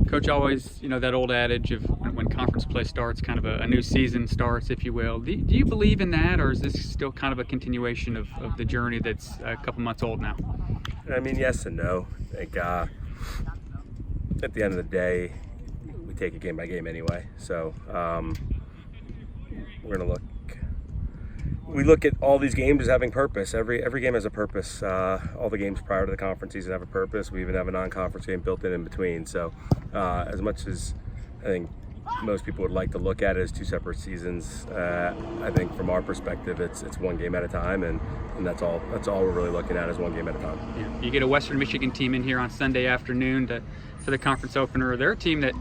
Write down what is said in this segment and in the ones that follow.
Coach, always, that old adage of when conference play starts, kind of a new season starts, if you will. Do you believe in that, or is this still kind of a continuation of the journey that's a couple months old now? I mean, yes and no. Like, at the end of the day, we take it game by game anyway. So we're gonna look at all these games as having purpose. Every game has a purpose. All the games prior to the conference season have a purpose. We even have a non-conference game built in between. So as much as I think most people would like to look at it as two separate seasons, I think from our perspective, it's one game at a time, and that's all we're really looking at is one game at a time. Yeah. You get a Western Michigan team in here on Sunday afternoon for the conference opener. They're a team that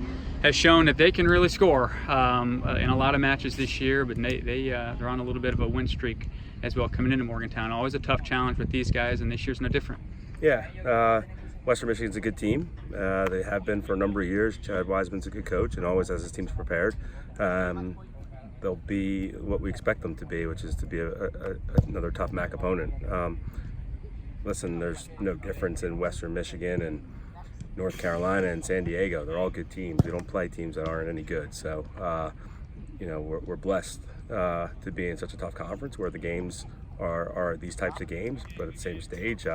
has shown that they can really score in a lot of matches this year, but they're on a little bit of a win streak as well coming into Morgantown. Always a tough challenge with these guys, and this year's no different. Yeah, Western Michigan's a good team. They have been for a number of years. Chad Wiseman's a good coach and always has his teams prepared. They'll be what we expect them to be, which is to be another tough MAC opponent. Listen, there's no difference in Western Michigan and North Carolina and San Diego. They're all good teams. We don't play teams that aren't any good. So, we're blessed to be in such a tough conference where the games are these types of games. But at the same stage,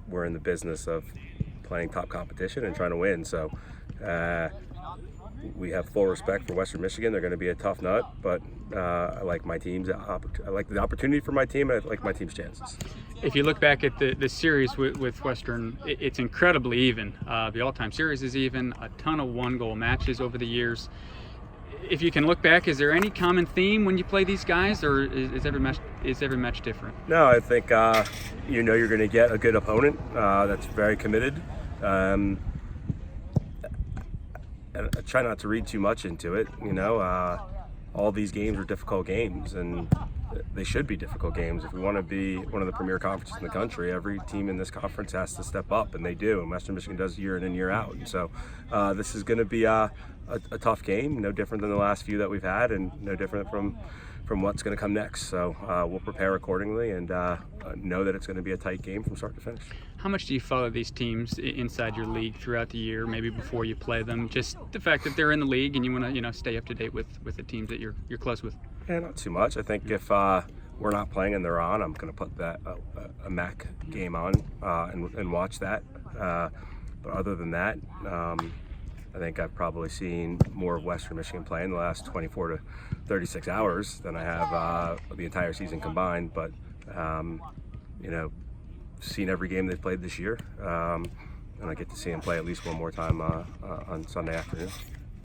we're in the business of playing top competition and trying to win. So, we have full respect for Western Michigan. They're going to be a tough nut, but I like my team's. I like the opportunity for my team, and I like my team's chances. If you look back at the series with Western, it's incredibly even. The all-time series is even. A ton of one-goal matches over the years. If you can look back, is there any common theme when you play these guys, or is every match different? No, I think you're going to get a good opponent that's very committed. And I try not to read too much into it. All these games are difficult games, and they should be difficult games. If we want to be one of the premier conferences in the country, every team in this conference has to step up, and they do. And Western Michigan does year in and year out. And so this is going to be a tough game, no different than the last few that we've had, and no different from what's going to come next. So we'll prepare accordingly and know that it's going to be a tight game from start to finish. How much do you follow these teams inside your league throughout the year, maybe before you play them? Just the fact that they're in the league and you want to stay up to date with the teams that you're close with. Yeah, not too much. I think if we're not playing and they're on, I'm going to put that a MAC game on and watch that. But other than that, I think I've probably seen more of Western Michigan play in the last 24 to 36 hours than I have the entire season combined. But seen every game they've played this year, and I get to see them play at least one more time on Sunday afternoon.